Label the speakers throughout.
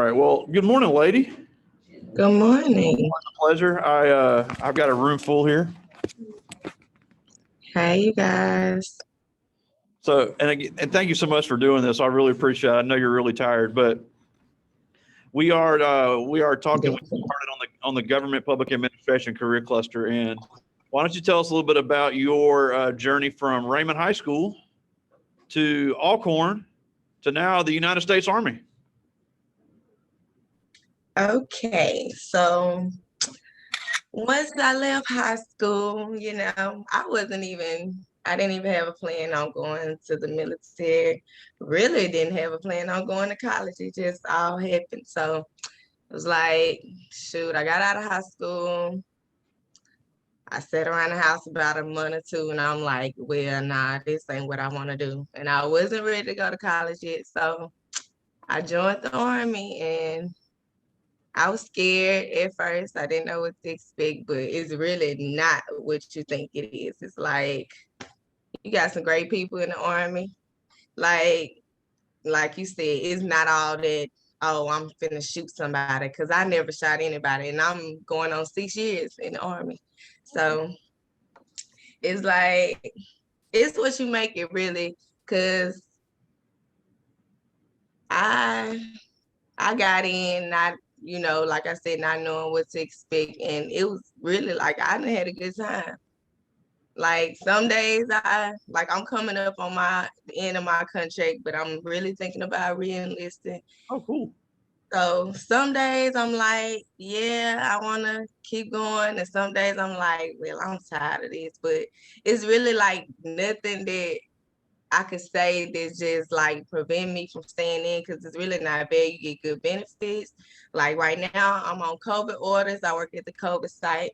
Speaker 1: right. Well, good morning, lady.
Speaker 2: Good morning.
Speaker 1: A pleasure. I've got a room full here.
Speaker 2: Hey, you guys.
Speaker 1: So, and thank you so much for doing this. I really appreciate it. I know you're really tired, but we are talking. We
Speaker 2: Definitely.
Speaker 1: started on the government public administration career cluster, and why don't you tell us a little bit about your journey from Raymond High School to Alcorn to now the United States Army?
Speaker 2: Okay, so once I left high school, I didn't even have a plan on going to the military. Really didn't have a plan on going to college. It just all happened. So it was like, shoot, I got out of high school. I sat around the house about a month or two, and I'm like, well, nah, this ain't what I want to do. And I wasn't ready to go to college yet. So I joined the Army, and I was scared at first. I didn't know what to expect, but it's really not what you think it is. It's like you got some great people in the Army. Like, like you said, it's not all that, oh, I'm finna shoot somebody, because I never shot anybody, and I'm going on 6 years in the Army. So it's like, it's what you make it really, because I I got in not, like I said, not knowing what to expect. And it was really like I done had a good time. Like some days I'm coming up on the end of my contract, but I'm really thinking about re-enlisting.
Speaker 1: Oh, cool.
Speaker 2: So some days I'm like, yeah, I wanna keep going. And some days I'm like, well, I'm tired of this. But it's really like nothing that I could say that's just like prevent me from staying in, because it's really not bad. You get good benefits. Like right now, I'm on COVID orders. I work at the COVID site.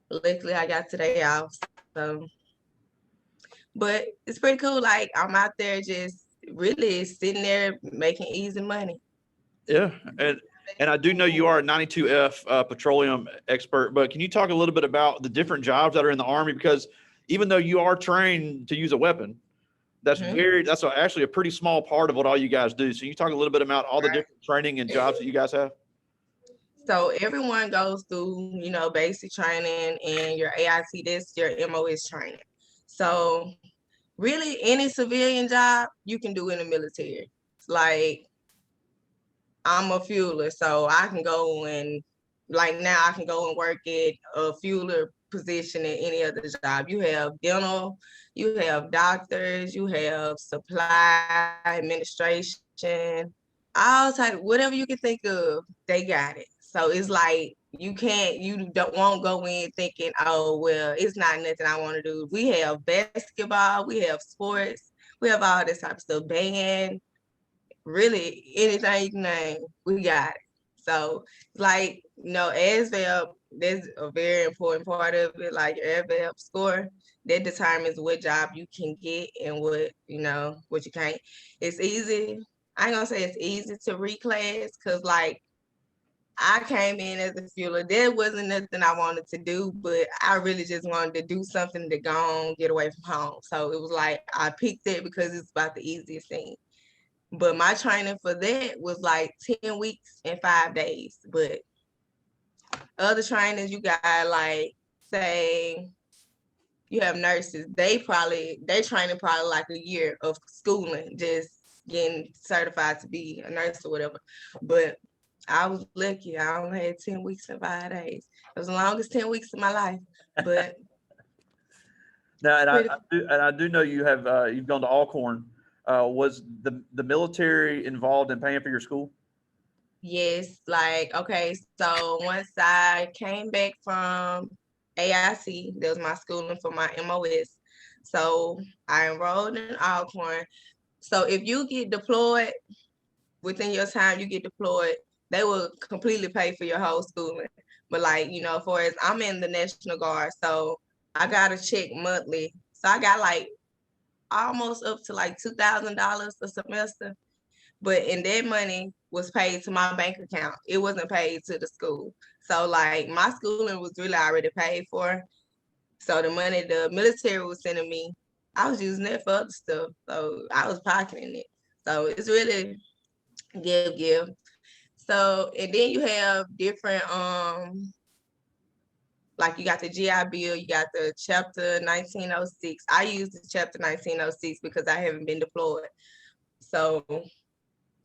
Speaker 2: Luckily, I got today off. So, but it's pretty cool. Like I'm out there just really sitting there making easy money.
Speaker 1: Yeah, and I do know you are a 92F petroleum expert, but can you talk a little bit about the different jobs that are in the Army? Because even though you are trained to use a weapon, that's actually a pretty small part of what all you guys do. So you talk a little bit about all the different training and jobs that you guys have.
Speaker 2: So everyone goes through, basic training, and your AIT, that's your MOS training. So really any civilian job you can do in the military. Like I'm a fueler, so I can go and like now I can go and work at a fueler position in any other job. You have dental, you have doctors, you have supply administration, all type, whatever you can think of, they got it. So it's like you don't won't go in thinking, oh well, it's not nothing I want to do. We have basketball, we have sports, we have all this type of stuff, band, really anything you can name, we got it. So like, ASVAB, that's a very important part of it. Like your ASVAB score, that determines what job you can get and what you can't. It's easy. I ain't gonna say it's easy to reclass, because like I came in as a fueler. There wasn't nothing I wanted to do, but I really just wanted to do something to go on, get away from home. So it was like I picked it because it's about the easiest thing. But my training for that was like 10 weeks and 5 days. But other trainings, you got like, say, you have nurses. They training probably like a year of schooling, just getting certified to be a nurse or whatever. But I was lucky. I only had 10 weeks and 5 days. It was the longest 10 weeks of my life. But
Speaker 1: Now, and I do know you've gone to Alcorn. Was the military involved in paying for your school?
Speaker 2: yes, like, okay, so once I came back from AIC, that was my schooling for my MOS. So I enrolled in Alcorn. So if you get deployed, within your time you get deployed, they will completely pay for your whole schooling. But like, for as I'm in the National Guard, so I got a check monthly. So I got like almost up to like $2,000 a semester. But and that money was paid to my bank account. It wasn't paid to the school. So like my schooling was really already paid for. So the money the military was sending me, I was using it for other stuff. So I was pocketing it. So it's really give. So, and then you have different, like you got the GI Bill, you got the Chapter 1906. I use the Chapter 1906 because I haven't been deployed. So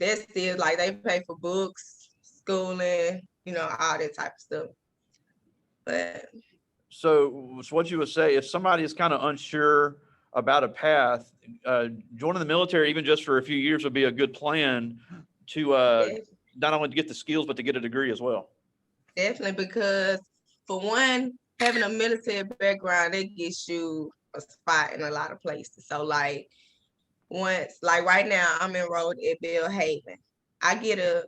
Speaker 2: that's still like they pay for books, schooling, all that type of stuff. But
Speaker 1: So what you would say, if somebody is kind of unsure about a path, joining the military, even just for a few years, would be a good plan to not only to get the skills, but to get a degree as well.
Speaker 2: Definitely, because for one, having a military background, it gets you a spot in a lot of places. So like like right now, I'm enrolled at Belhaven. I get a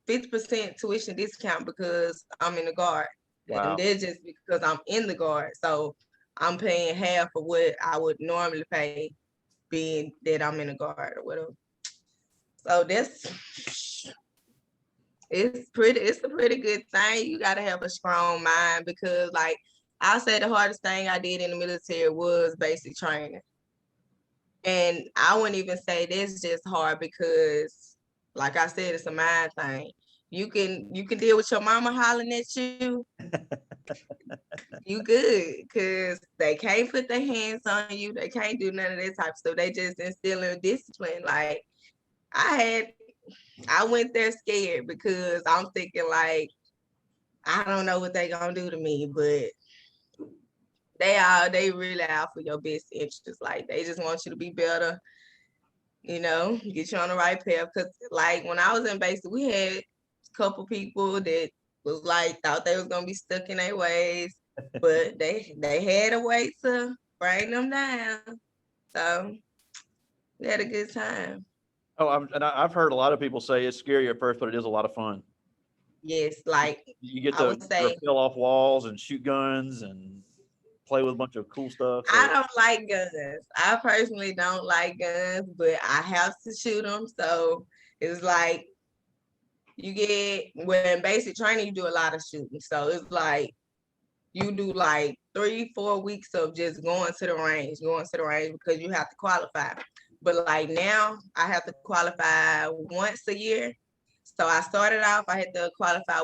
Speaker 2: 50% tuition discount because I'm in the Guard.
Speaker 1: Wow.
Speaker 2: And that's just because I'm in the Guard. So I'm paying half of what I would normally pay being that I'm in the Guard or whatever. So it's a pretty good thing. You gotta have a strong mind because like I'll say the hardest thing I did in the military was basic training. And I wouldn't even say this just hard because like I said, it's a mind thing. You can deal with your mama hollering at you. You good because they can't put their hands on you. They can't do none of that type of stuff. They just instilling discipline. Like I went there scared because I'm thinking like, I don't know what they gonna do to me, but they really out for your best interest. Like they just want you to be better, get you on the right path. Cause like when I was in basic, we had a couple people that was like thought they was gonna be stuck in their ways, but they had a way to bring them down. So we had a good time.
Speaker 1: Oh, I've heard a lot of people say it's scary at first, but it is a lot of fun.
Speaker 2: Yes, like
Speaker 1: You get
Speaker 2: I
Speaker 1: to
Speaker 2: would say,
Speaker 1: rappel off walls and shoot guns and play with a bunch of cool stuff. So.
Speaker 2: I don't like guns. I personally don't like guns, but I have to shoot them. So it's like when basic training, you do a lot of shooting. So it's like you do like 3-4 weeks of just going to the range because you have to qualify. But like now I have to qualify once a year. So I started off, I had to qualify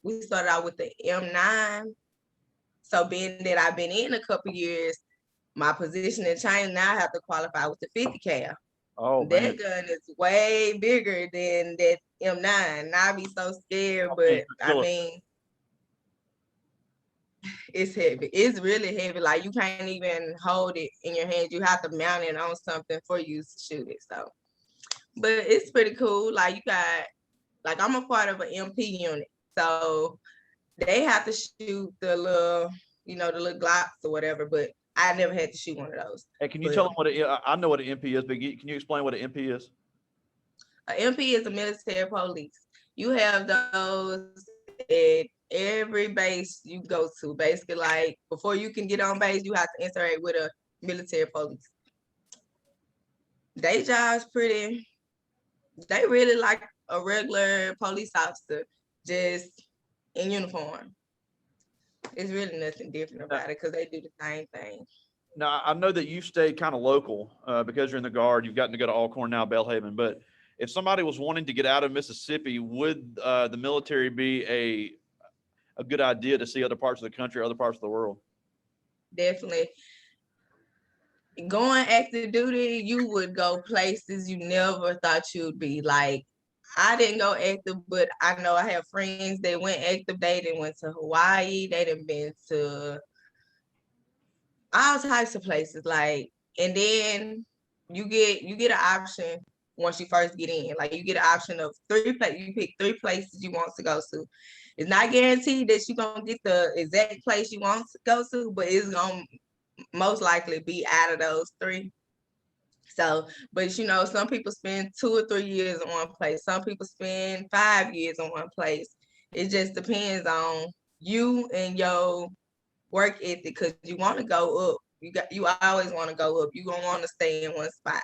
Speaker 2: we started out with the M9. So being that I've been in a couple years, my position in China now I have to qualify with the 50 cal.
Speaker 1: Oh,
Speaker 2: that
Speaker 1: man.
Speaker 2: gun is way bigger than that M9. And I be so scared, but I mean, it's heavy. It's really heavy. Like you can't even hold it in your hands. You have to mount it on something for you to shoot it. So, but it's pretty cool. Like you got, like I'm a part of an MP unit, so they have to shoot the little, the little Glocks or whatever. But I never had to shoot one of those.
Speaker 1: Hey, can you tell them I know what an MP is, but can you explain what an MP is?
Speaker 2: An MP is a military police. You have those at every base you go to. Basically, like before you can get on base, you have to interact with a military police. They job's pretty. They really like a regular police officer, just in uniform. It's really nothing different about it because they do the same thing.
Speaker 1: Now, I know that you've stayed kind of local because you're in the Guard. You've gotten to go to Alcorn now, Belhaven. But if somebody was wanting to get out of Mississippi, would the military be a good idea to see other parts of the country, other parts of the world?
Speaker 2: Definitely. Going active duty, you would go places you never thought you'd be. Like, I didn't go active, but I know I have friends that went active. They done went to Hawaii. They done been to all types of places. Like, and then you get an option once you first get in. Like, you get an option of 3 places. You pick 3 places you want to go to. It's not guaranteed that you're gonna get the exact place you want to go to, but it's gonna most likely be out of those 3. So, but some people spend 2 or 3 years in one place. Some people spend 5 years in one place. It just depends on you and your work ethic because you want to go up. You always want to go up. You don't want to stay in one spot.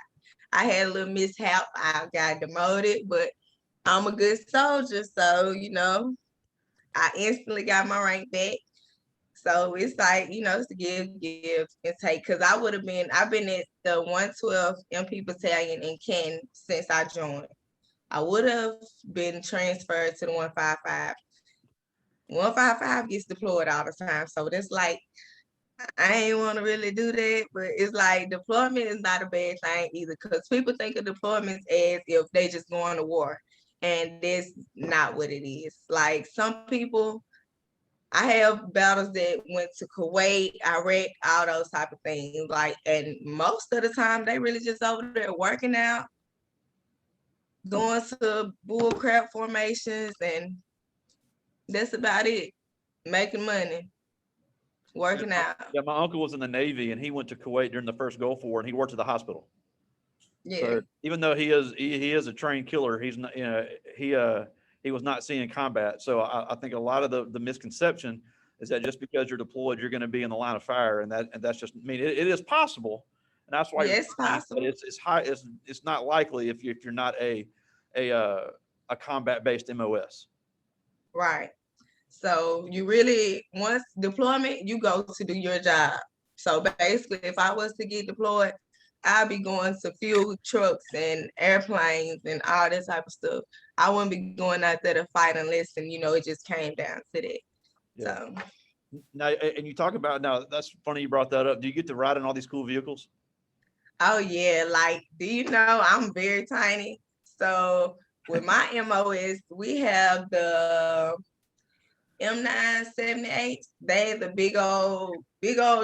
Speaker 2: I had a little mishap. I got demoted, but I'm a good soldier, so I instantly got my rank back. So it's like, it's a give and take. Cause I've been at the 112 MP Battalion in Canton since I joined. I would have been transferred to the 155. 155 gets deployed all the time. So that's like, I ain't want to really do that, but it's like deployment is not a bad thing either, because people think of deployments as if they just going to war. And that's not what it is. Like some people, I have battles that went to Kuwait, Iraq, all those type of things. Like, and most of the time they really just over there working out, going to bull crap formations, and that's about it. Making money, working out.
Speaker 1: Yeah, my uncle was in the Navy and he went to Kuwait during the first Gulf War and he worked at the hospital.
Speaker 2: Yeah.
Speaker 1: So even though he is a trained killer, he's not, he was not seeing combat. So I think a lot of the misconception is that just because you're deployed, you're going to be in the line of fire, and that's just, I mean, it is possible, and that's why
Speaker 2: Yes,
Speaker 1: you're trained, but
Speaker 2: possible.
Speaker 1: it's not likely if you're not a combat based MOS.
Speaker 2: Right. So you really, once deployment, you go to do your job. So basically, if I was to get deployed, I'd be going to fuel trucks and airplanes and all that type of stuff. I wouldn't be going out there to fight unless, and it just came down to that.
Speaker 1: Yeah.
Speaker 2: So,
Speaker 1: Now, and you talk about, now that's funny you brought that up. Do you get to ride in all these cool vehicles?
Speaker 2: oh yeah, like, do you know I'm very tiny? So with my MOS, we have the M978. They the big old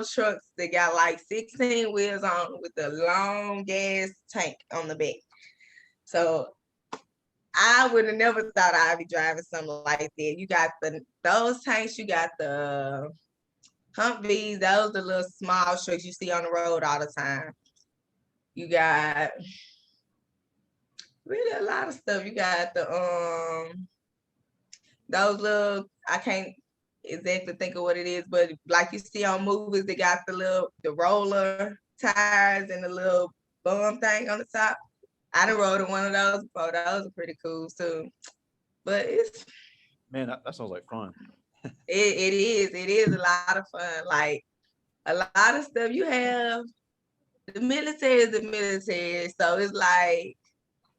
Speaker 2: trucks that got like 16 wheels on with a long gas tank on the back. So I would have never thought I'd be driving something like that. You got those tanks, you got the Humvees, those the little small trucks you see on the road all the time. You got really a lot of stuff. You got those little, I can't exactly think of what it is, but like you see on movies, they got the roller tires and the little bum thing on the top. I done rode in one of those before. Those are pretty cool too. But
Speaker 1: Man, that sounds like fun.
Speaker 2: it is a lot of fun. Like a lot of stuff you have. The military is the military, so it's like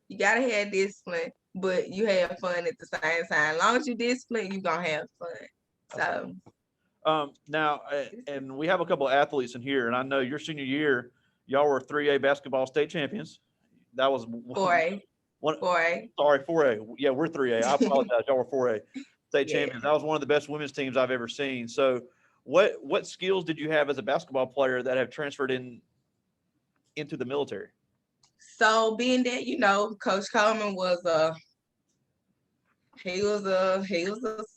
Speaker 2: you gotta have discipline, but you have fun at the same time. As long as you discipline, you gonna have fun. So
Speaker 1: Now, and we have a couple of athletes in here, and I know your senior year, y'all were 3A basketball state champions. That was
Speaker 2: 4A.
Speaker 1: one.
Speaker 2: 4A.
Speaker 1: Sorry, 4A. Yeah, we're 3A. I apologize. Y'all were 4A state
Speaker 2: Yeah.
Speaker 1: champions. That was one of the best women's teams I've ever seen. So, what skills did you have as a basketball player that have transferred into the military?
Speaker 2: So being that, Coach Coleman was he was a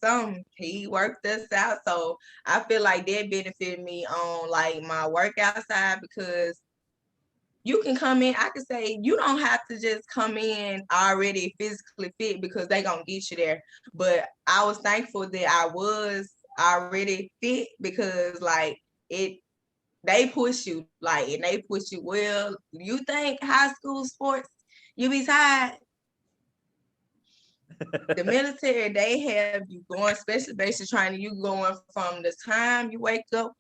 Speaker 2: something. He worked us out. So I feel like that benefited me on like my workout side, because you can come in, I could say you don't have to just come in already physically fit because they gonna get you there. But I was thankful that I was already fit, because like they push you, like, and they push you well. You think high school sports, you be tired. The military, they have you going special basic training. You going from the time you wake up.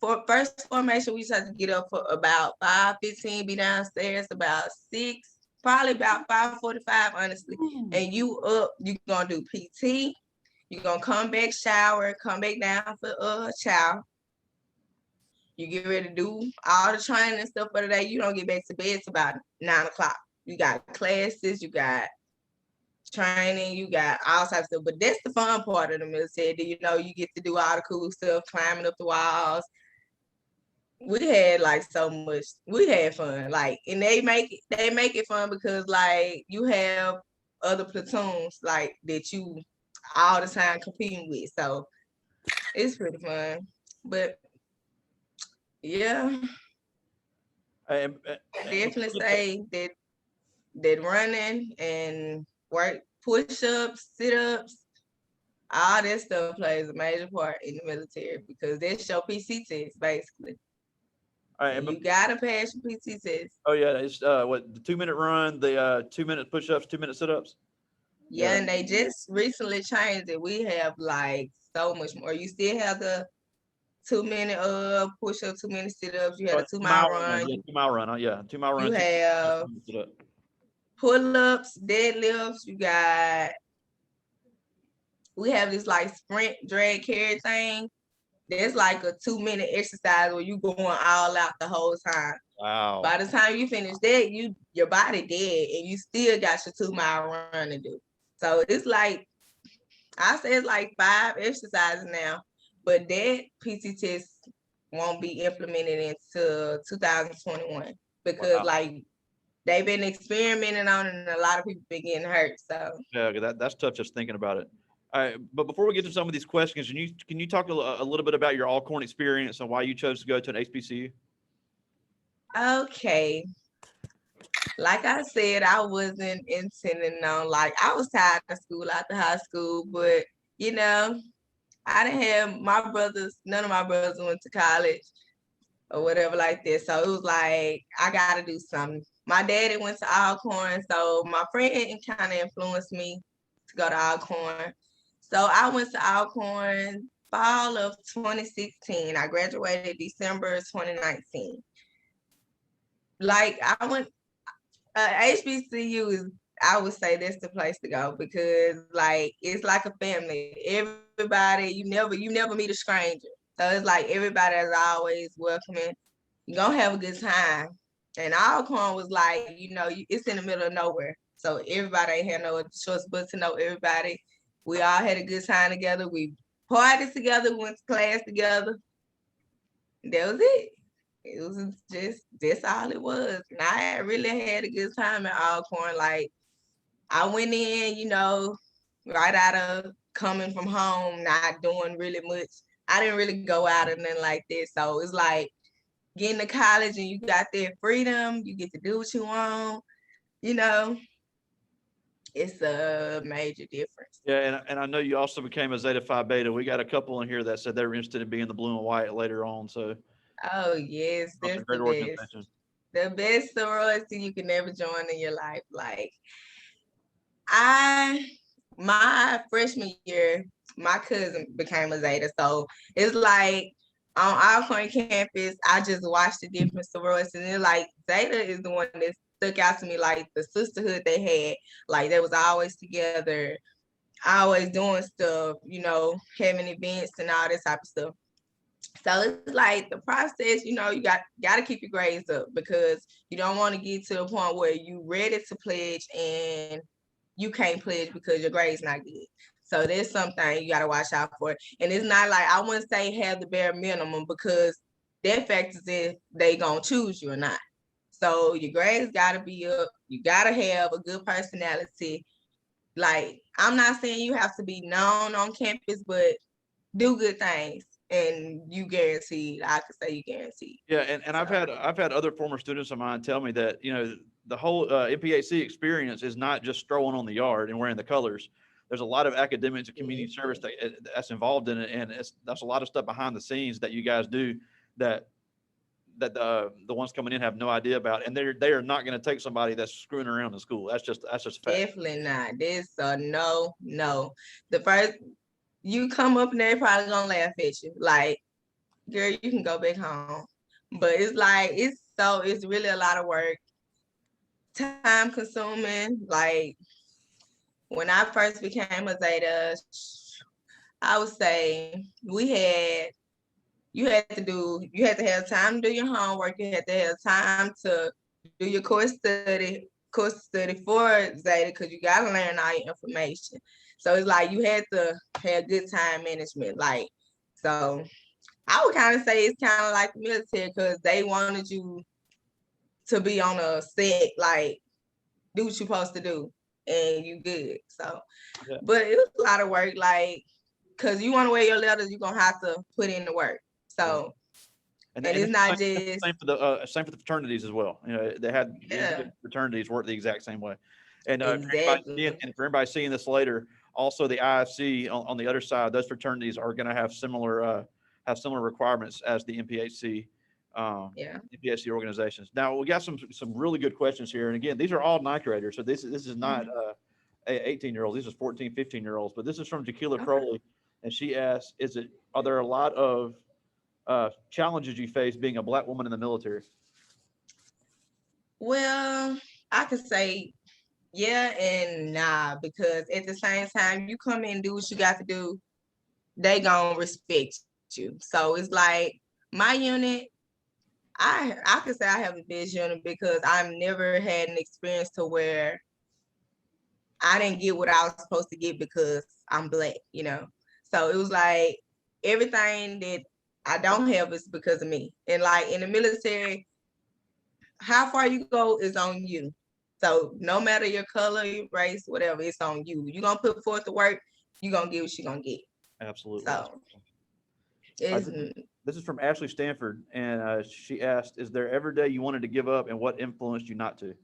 Speaker 2: For first formation, we just have to get up for about 5:15, be downstairs about 6, probably about 5:45, honestly. And you up, you gonna do PT. You gonna come back, shower, come back down for chow. You get ready to do all the training and stuff for the day. You don't get back to bed till about 9 o'clock. You got classes, you got training, you got all types of stuff. But that's the fun part of the military. You get to do all the cool stuff, climbing up the walls. We had like so much. We had fun. Like, and they make it fun because like you have other platoons like that you all the time competing with. So it's pretty fun. But yeah, I definitely say that running and work, push-ups, sit-ups, all that stuff plays a major part in the military, because that's your PC test basically. And you gotta pass your PC test.
Speaker 1: Oh yeah, it's the 2-minute run, the 2-minute push-ups, 2-minute sit-ups.
Speaker 2: Yeah, and they just recently changed it. We have like so much more. You still have the 2-minute push-up, 2-minute sit-ups. You have a 2-mile run.
Speaker 1: Yeah, 2-mile run. Yeah, 2-mile run.
Speaker 2: You have pull-ups, deadlifts. We have this like sprint drag carry thing. That's like a 2-minute exercise where you going all out the whole time.
Speaker 1: Wow.
Speaker 2: By the time you finish that, your body dead and you still got your 2-mile run to do. So it's like, I say it's like 5 exercises now, but that PT test won't be implemented until 2021 because like they've been experimenting on it and a lot of people been getting hurt. So
Speaker 1: yeah, that's tough just thinking about it. All right, but before we get to some of these questions, can you talk a little bit about your Alcorn experience and why you chose to go to an HBCU?
Speaker 2: okay. Like I said, I wasn't intending on like I was tired of school after high school, but you know, I didn't have my brothers, none of my brothers went to college or whatever like this. So it was like I gotta do something. My daddy went to Alcorn, so my friend kind of influenced me to go to Alcorn. So I went to Alcorn fall of 2016. I graduated December 2019. Like I went HBCU is, I would say that's the place to go because like it's like a family. Everybody, you never meet a stranger. So it's like everybody is always welcoming. You're gonna have a good time. And Alcorn was like, it's in the middle of nowhere. So everybody ain't had no choice but to know everybody. We all had a good time together. We partied together, went to class together. That was it. It was just that's all it was. And I really had a good time at Alcorn. Like I went in, right out of coming from home, not doing really much. I didn't really go out or nothing like this. So it's like getting to college and you got that freedom, you get to do what you want, you know. It's a major difference.
Speaker 1: Yeah, and I know you also became a Zeta Phi Beta. We got a couple in here that said they were interested in being the blue and white later on. So
Speaker 2: oh yes,
Speaker 1: that's
Speaker 2: that's
Speaker 1: a great
Speaker 2: the best.
Speaker 1: organization.
Speaker 2: The best sorority you can ever join in your life. Like my freshman year, my cousin became a Zeta. So it's like on Alcorn campus, I just watched the different sororities. And it's like Zeta is the one that stuck out to me, like the sisterhood they had. Like they was always together, always doing stuff, having events and all this type of stuff. So it's like the process, you got to keep your grades up because you don't want to get to the point where you ready to pledge and you can't pledge because your grade's not good. So there's something you got to watch out for. And it's not like I wouldn't say have the bare minimum because that factors if they gonna choose you or not. So your grades got to be up. You got to have a good personality. Like I'm not saying you have to be known on campus, but do good things. And you guaranteed, I could say you guaranteed.
Speaker 1: Yeah, and I've had other former students of mine tell me that the whole MPHC experience is not just strolling on the yard and wearing the colors. There's a lot of academics and community service that's involved in it, and that's a lot of stuff behind the scenes that you guys do that the ones coming in have no idea about, and they are not going to take somebody that's screwing around in school. That's just a fact.
Speaker 2: Definitely not. This no. The first you come up and they're probably gonna laugh at you. Like, girl, you can go back home. But it's like it's really a lot of work, time consuming. Like when I first became a Zeta, I would say you had to have time to do your homework. You had to have time to do your course study for Zeta because you gotta learn all your information. So it's like you had to have good time management. Like, so I would kind of say it's kind of like the military because they wanted you to be on a set, like do what you're supposed to do, and you good. So, yeah. But it was a lot of work, like, because you want to wear your letters, you're gonna have to put in the work. So, and it's not just
Speaker 1: same for the fraternities as well. They had fraternities work the exact same way. And
Speaker 2: exactly.
Speaker 1: For anybody seeing this later, also the IFC on the other side, those fraternities are going to have similar requirements as the MPHC. MPHC organizations. Now we got some really good questions here, and again, these are all ninth graders, so this is not 18-year-olds. These are 14, 15-year-olds. But this is from Jaquila Crowley, and she asks, are there a lot of challenges you face being a Black woman in the military?
Speaker 2: Well, I could say yeah and nah, because at the same time, you come in and do what you got to do, they gonna respect you. So it's like my unit, I could say I have the best unit because I've never had an experience to where I didn't get what I was supposed to get because I'm black, you know. So it was like everything that I don't have is because of me. And like in the military, how far you go is on you. So no matter your color, your race, whatever, it's on you. You're gonna put forth the work, you're gonna get what you're gonna get.
Speaker 1: Absolutely.
Speaker 2: So
Speaker 1: Uh,
Speaker 2: it's
Speaker 1: this, this is from Ashley Stanford, and she asked, "Is there ever a day you wanted to give up, and what influenced you not to?"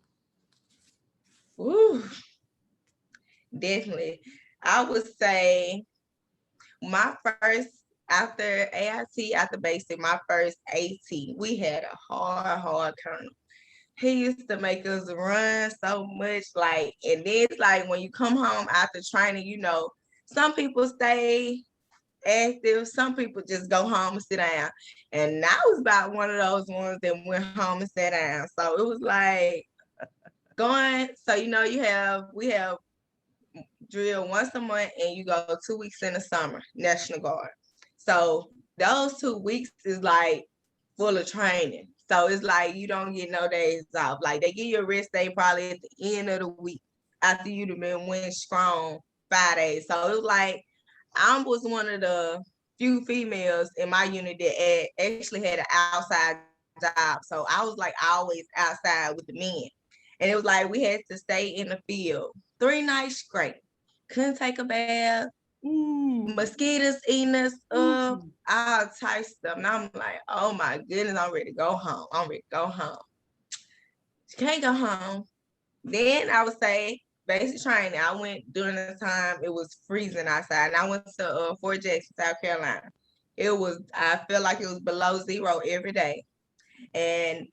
Speaker 2: woo, definitely. I would say my first after AIT, after basic, my first AT, we had a hard colonel. He used to make us run so much, like, and then it's like when you come home after training, you know, some people stay active, some people just go home and sit down. And I was about one of those ones that went home and sat down. So it was like going, so you know, we have drill once a month and you go 2 weeks in the summer, National Guard. So those 2 weeks is like full of training. So it's like you don't get no days off. Like they give you a rest day probably at the end of the week after you've been went strong 5 days. So it was like I was one of the few females in my unit that actually had an outside job. So I was like always outside with the men. And it was like we had to stay in the field 3 nights straight. Couldn't take a bath.
Speaker 1: Ooh.
Speaker 2: Mosquitoes eating us up,
Speaker 1: Ooh.
Speaker 2: all types of stuff. And I'm like, oh my goodness, I'm ready to go home. I'm ready to go home. You can't go home. Then I would say basic training. I went during the time it was freezing outside, and I went to Fort Jackson, South Carolina. I feel like it was below zero every day. And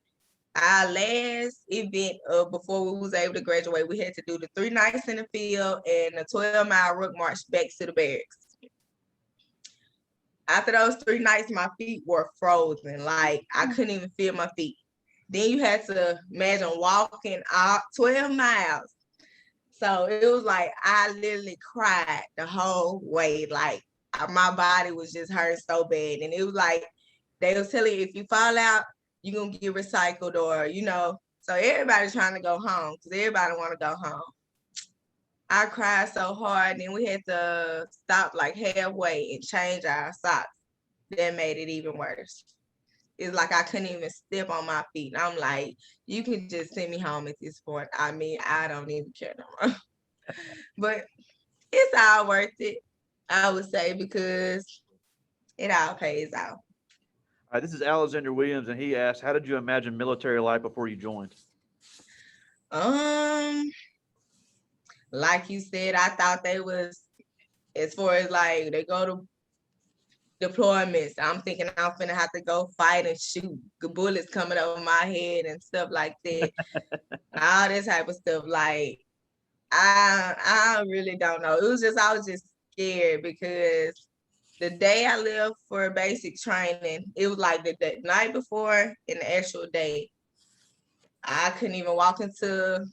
Speaker 2: our last event before we was able to graduate, we had to do the 3 nights in the field and a 12-mile ruck march back to the barracks. After those 3 nights, my feet were frozen. Like I couldn't even feel my feet. Then you had to imagine walking out 12 miles. So it was like I literally cried the whole way. Like my body was just hurting so bad. And it was like they was telling you if you fall out, you're gonna get recycled or you know. So everybody's trying to go home because everybody want to go home. I cried so hard, and then we had to stop like halfway and change our socks. That made it even worse. It's like I couldn't even step on my feet. And I'm like, you can just send me home at this point. I mean, I don't even care no more. But it's all worth it, I would say, because it all pays out.
Speaker 1: This is Alexander Williams, and he asked, "How did you imagine military life before you joined?"
Speaker 2: Um, like you said, I thought they was as far as like they go to deployments. I'm thinking I'm finna have to go fight and shoot bullets coming over my head and stuff like that. All this type of stuff. Like I really don't know. It was just I was just scared because the day I left for basic training, it was like the night before and the actual day. I couldn't even walk into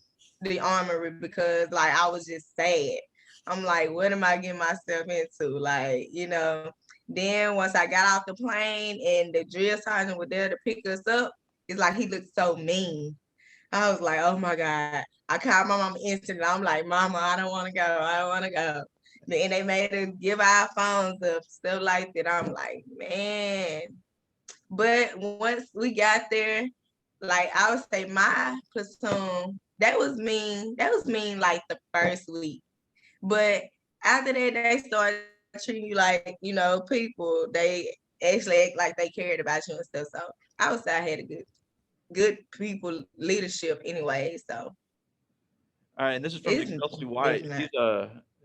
Speaker 2: the armory because like I was just sad. I'm like, what am I getting myself into? Like, you know. Then once I got off the plane and the drill sergeant was there to pick us up, it's like he looked so mean. I was like, oh my God. I called my mom instantly. I'm like, Mama, I don't want to go. I don't want to go. Then they made us give our phones up, stuff like that. I'm like, man. But once we got there, like I would say my platoon, that was mean like the first week. But after that, they started treating you like, you know, people. They actually act like they cared about you and stuff. So I would say I had a good people leadership anyway. So
Speaker 1: All right, and this is from
Speaker 2: it's
Speaker 1: Jacelsey White.
Speaker 2: definitely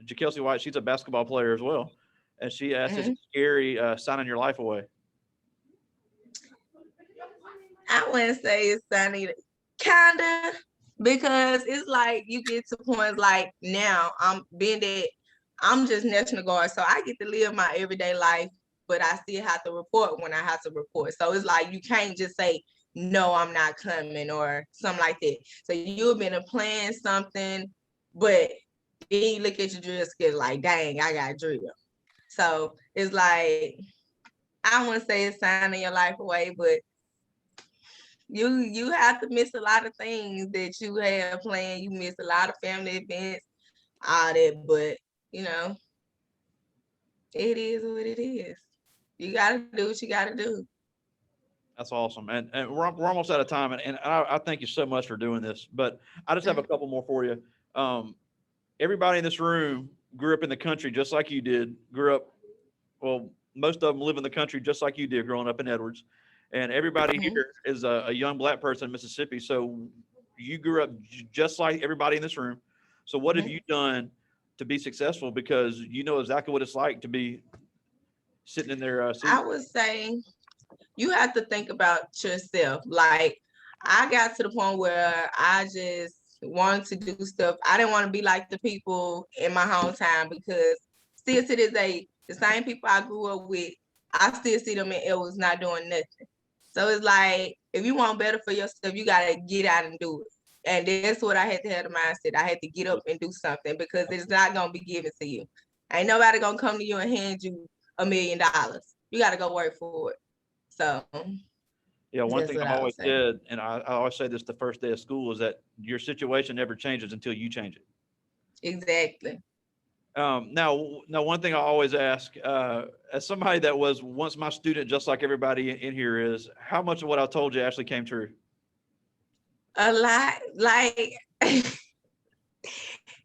Speaker 1: Jacelsey White. She's a basketball player as well, and she asked, "Is
Speaker 2: not.
Speaker 1: it scary signing your life away?"
Speaker 2: I wouldn't say it's sunny, kinda, because it's like you get to points like now I'm being that I'm just National Guard, so I get to live my everyday life, but I still have to report when I have to report. So it's like you can't just say no, I'm not coming or something like that. So you've been to plan something But then you look at your drill skill like, dang, I got drill. So it's like, I wouldn't say it's signing your life away, but you have to miss a lot of things that you have planned. You miss a lot of family events, all that, but you know, it is what it is. You gotta do what you gotta do.
Speaker 1: That's awesome. And we're almost out of time. And I thank you so much for doing this. But I just have a couple more for you. Everybody in this room grew up in the country just like you did, well, most of them live in the country just like you did growing up in Edwards. And everybody
Speaker 2: Mhm.
Speaker 1: here is a young Black person in Mississippi. So you grew up just like everybody in this room. So what have
Speaker 2: Mhm.
Speaker 1: you done to be successful? Because you know exactly what it's like to be sitting in their seat.
Speaker 2: I would say you have to think about yourself. Like, I got to the point where I just wanted to do stuff. I didn't want to be like the people in my hometown, because still to this day, the same people I grew up with, I still see them in Edwards not doing nothing. So it's like, if you want better for yourself, you gotta get out and do it. And that's what I had to have the mindset. I had to get up and do something, because it's not gonna be given to you. Ain't nobody gonna come to you and hand you $1 million. You gotta go work for it. So
Speaker 1: Yeah, one
Speaker 2: that's
Speaker 1: thing
Speaker 2: what
Speaker 1: I've
Speaker 2: I would
Speaker 1: always
Speaker 2: say.
Speaker 1: said, and I always say this the first day of school, is that your situation never changes until you change it.
Speaker 2: Exactly.
Speaker 1: Now, one thing I always ask, as somebody that was once my student, just like everybody in here is, how much of what I told you actually came true?
Speaker 2: A lot, like,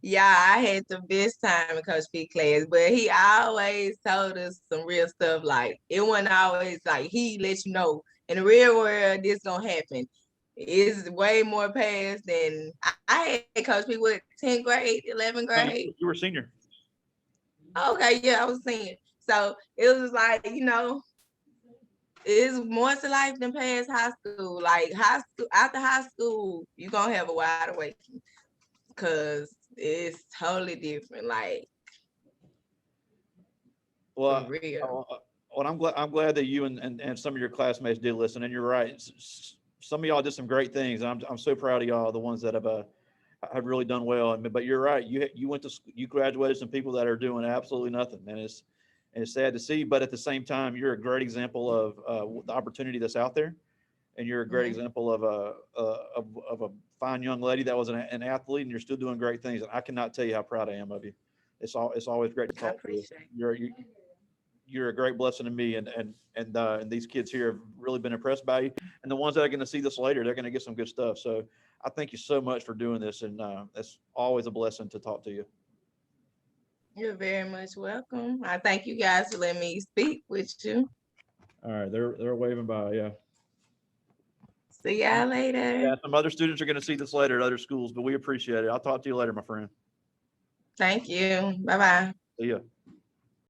Speaker 2: yeah, I had the best time in Coach P class, but he always told us some real stuff. Like, it wasn't always like he let you know in the real world this gonna happen. It's way more past than I had Coach P with 10th grade, 11th
Speaker 1: No,
Speaker 2: grade.
Speaker 1: you were a senior.
Speaker 2: Okay, yeah, I was saying. So it was like, it's more to life than past high school. Like, high school, after high school, you're gonna have a wide awakening, because it's totally different. Like, for
Speaker 1: Well,
Speaker 2: real.
Speaker 1: well, I'm glad that you and some of your classmates did listen. And you're right. Some of y'all did some great things. I'm so proud of y'all, the ones that have really done well. But you're right. You graduated some people that are doing absolutely nothing, and it's sad to see. But at the same time, you're a great example of the opportunity that's out there, and you're a great
Speaker 2: Mhm.
Speaker 1: example of a fine young lady that was an athlete, and you're still doing great things. And I cannot tell you how proud I am of you. It's always great to
Speaker 2: I
Speaker 1: talk to you.
Speaker 2: appreciate
Speaker 1: You're a great blessing to me, and these kids here have really been impressed by you. And the ones that are going to see this later, they're going to get some good stuff. So I thank you so much for doing this, and it's always a blessing to talk to you.
Speaker 2: You're very much welcome. I thank you guys for letting me speak with you.
Speaker 1: All right, they're waving by. Yeah,
Speaker 2: See y'all later.
Speaker 1: yeah. Some other students are going to see this later at other schools, but we appreciate it. I'll talk to you later, my friend.
Speaker 2: Thank you. Bye bye.
Speaker 1: See ya.